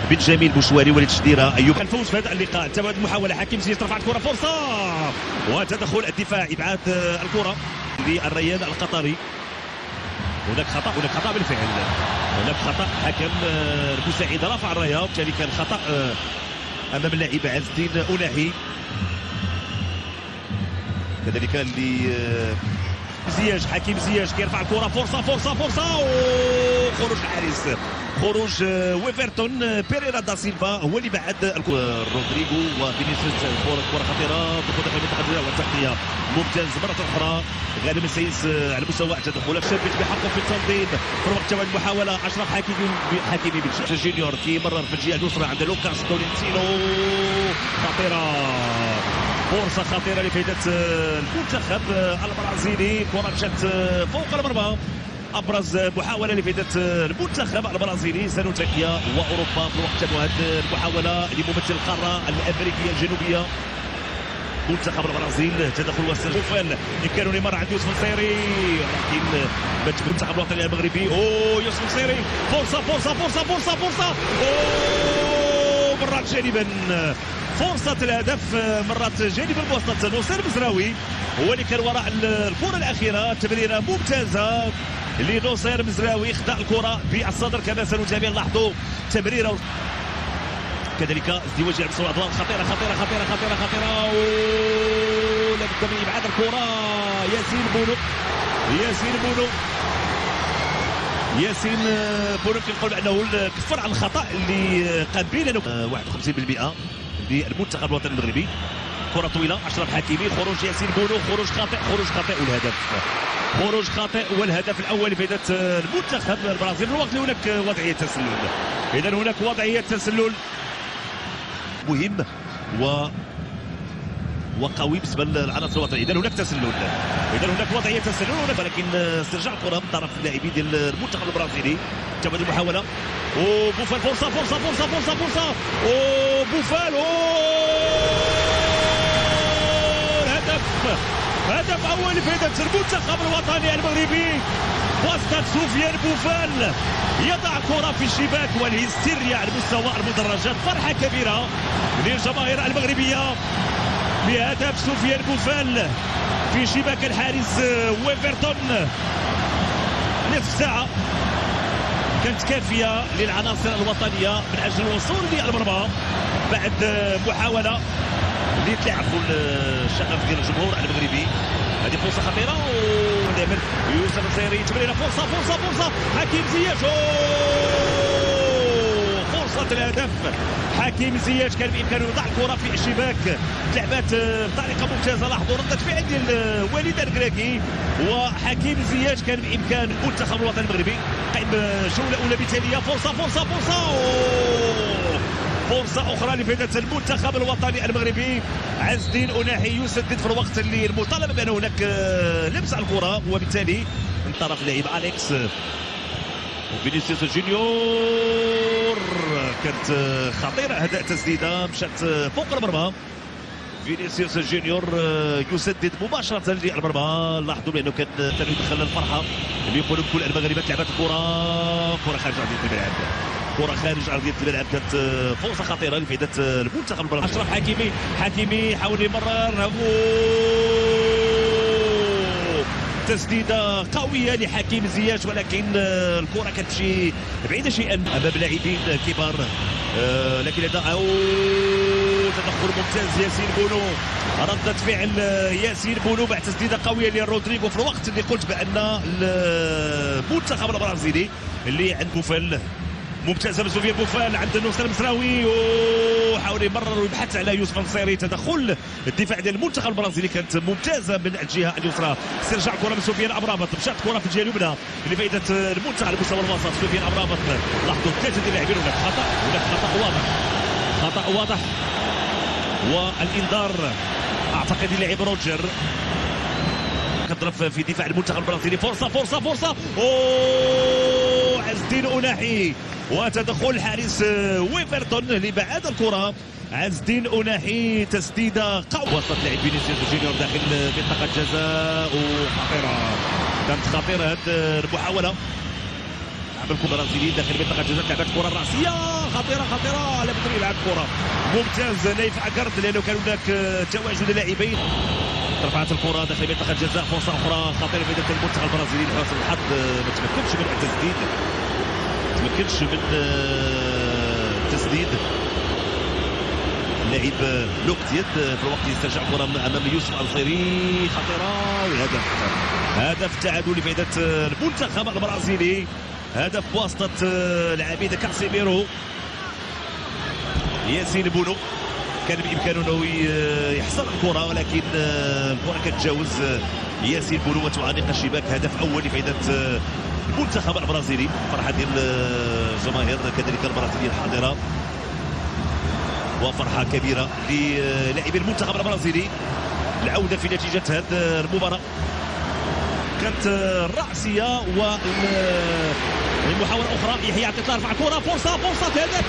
بن جميل بوشواري وليد شديره ايوب. الفوز في هذا اللقاء. تبادل محاوله حكيم زياش رفعت الكره فرصه وتدخل الدفاع ابعاد الكره للريان القطري. هناك خطا بالفعل. هناك خطا حكم المساعد رفع الرايه وبالتالي كان خطا امام اللاعب عز الدين أناحي. كذلك اللي زياش حكيم زياش كيرفع الكره فرصه وخروج الحارس. خروج ويفرتون. بيريرا دا سيلفا هو اللي بعد الكره. رودريغو وفينيسيوس كره خطيره دخول داخل منطقه الجزاء والتغطيه ممتاز مره اخرى. غانم السيس على مستوى التدخل الشابك بحقه في التنظيم في الوقت تبع المحاوله. اشرف حكيمي بن جونيور كيمرر في الجهه اليسرى عند لوكاس تولينسينو. خطيره فرصه خطيره لفائده المنتخب البرازيلي. كره مشات فوق المرمى. ابرز محاوله لفائده المنتخب البرازيلي سنوتكيا واوروبا في الوقت المهد. المحاوله لممثل القاره الامريكيه الجنوبيه منتخب البرازيل. تدخل واستغفال كانوا نيمار عند يوسف النصيري لكن المنتخب الوطني المغربي. يوسف النصيري فرصه مرات جانبا. فرصة الهدف مرات جانب الوسط. نصير مزراوي هو اللي كان وراء الكرة الأخيرة. تمريرة ممتازة لنصير مزراوي خدع الكرة بالصدر كما سنتابع. لاحظوا تمريرة كذلك ازدواج على مستوى الأضواء. خطيرة لابد من إبعاد الكرة. ياسين بونو كنقول انه كفر على الخطا اللي قام به 51% للمنتخب الوطني المغربي. كره طويله اشرف حكيمي. خروج ياسين بونو. خروج خاطئ والهدف الاول لفائده المنتخب البرازيلي. في الوقت اللي هناك وضعيه تسلل. اذا هناك وضعيه تسلل مهم وقوي بالنسبه للعناصر الوطنيه. اذا هناك تسلل. اذا هناك وضعيه تسلل ولكن استرجاع الكره من طرف اللاعبين ديال المنتخب البرازيلي. تبادل المحاوله وبوفال. فرصه وبوفال. هدف اول لفائده المنتخب الوطني المغربي. وسط سفيان بوفال يضع كره في الشباك والهستيريا على مستوى المدرجات. فرحه كبيره للجماهير المغربيه بهدف سفيان بوفال في شباك الحارس ويفرتون. نصف ساعة كانت كافية للعناصر الوطنية من أجل الوصول للمرمى بعد محاولة اللي تلعبوا الشغف ديال الجمهور المغربي. هذه فرصة خطيرة ودائما يوسف النصيري. تمريرة فرصة حكيم زياش. فرصة الهدف حكيم زياش كان بإمكانه يضع الكرة في الشباك. لعبات بطريقة ممتازة. لاحظوا ردة فعل ديال وليد الكراكي وحكيم زياش. كان بإمكان المنتخب الوطني المغربي قائم جولة أولى مثالية. فرصة أخرى لفائدة المنتخب الوطني المغربي. عز الدين أناحي يسدد في الوقت اللي المطالبة بأن هناك لمس على الكرة وبالتالي من طرف اللاعب أليكس. فينيسيوس جونيور كانت خطيرة. أداء تسديدة مشات فوق المرمى. فينيسيوس جونيور يسدد مباشرة للمرمى. لاحظوا بأنه كان يدخل الفرحة اللي يقولوا كل المغاربة لعبت كرة خارج أرضية الملعب. كرة خارج أرضية الملعب. كانت فرصة خطيرة لفائدة المنتخب البرازيلي. أشرف حكيمي حاول يمرر. تسديدة قوية لحكيم زياش ولكن الكرة كتمشي بعيدة شيئا أمام لاعبين كبار. لكن هذا تدخل ممتاز ياسين بونو. ردة فعل ياسين بونو بعد تسديدة قوية لرودريغو في الوقت اللي قلت بأن المنتخب البرازيلي اللي عند بوفال ممتازه من سفيان بوفال عند نصير مزراوي وحاول يمرر ويبحث على يوسف النصيري. تدخل الدفاع ديال المنتخب البرازيلي كانت ممتازه من الجهه اليسرى. استرجاع كره من سفيان امرابط. مشات كره في الجهه اليمنى لفائده المنتخب على مستوى الوسط. سفيان امرابط. لاحظوا ثلاثه ديال اللاعبين. هناك خطا واضح والانذار اعتقد اللاعب روجر كضرب في دفاع المنتخب البرازيلي. فرصه عز الدين أناحي وتدخل الحارس ويفرتون لبعاد الكرة. عز الدين أناحي تسديدة قوية. وسط لاعب فينيسيوس جونيور داخل منطقة الجزاء وخطيرة. كانت خطيرة هذه المحاولة. المنتخب البرازيلي داخل منطقه الجزاء. لعبت كره راسيه خطيره على بدري يلعب كره ممتاز نايف اكارت لانه كان هناك تواجد لاعبين. رفعت الكره داخل منطقه الجزاء، فرصه اخرى خطيره في يد المنتخب البرازيلي. لحسن الحظ ما تمكنش من التسديد، التسديد. اللاعب لوكتيت في الوقت يسترجع الكره امام يوسف الخيري، خطيره وهدف. هدف تعادل لفائده المنتخب البرازيلي، هدف بواسطه العبيد كاسيميرو. ياسين بونو كان بامكانه انه يحصل الكره، ولكن الكره كتجاوز ياسين بونو وتعانق الشباك. هدف اول لفائده المنتخب البرازيلي. فرحه ديال الجماهير كذلك البرازيليه الحاضره، وفرحه كبيره للاعبي المنتخب البرازيلي. العوده في نتيجه هذه المباراه كانت الرأسية والمحاولة أخرى. يحيى عطية رفع كرة، فرصة هدف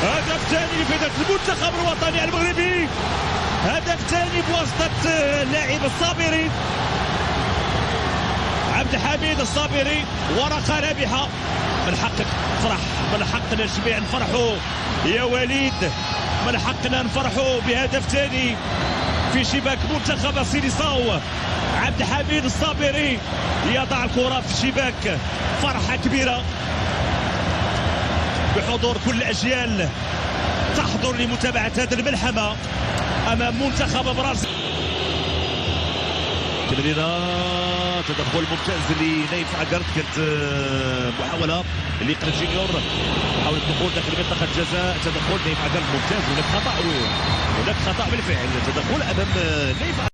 هدف ثاني لفائدة المنتخب الوطني المغربي. هدف ثاني بواسطة اللاعب الصابري عبد الحميد الصابري، ورقة رابحة. من حقك تفرح، من حقنا الجميع نفرحوا يا وليد، من حقنا نفرحوا بهدف ثاني في شباك منتخب سيليساو. عبد الحميد الصابري يضع الكرة في الشباك. فرحة كبيرة بحضور كل الأجيال تحضر لمتابعة هذه الملحمة أمام منتخب برازيل. تمريرة تدخل ممتاز لنايف اكارت، كانت محاولة لقرن جونيور، محاولة الدخول داخل منطقة الجزاء، تدخل نايف اكارت ممتاز. هناك خطأ بالفعل، تدخل أمام نايف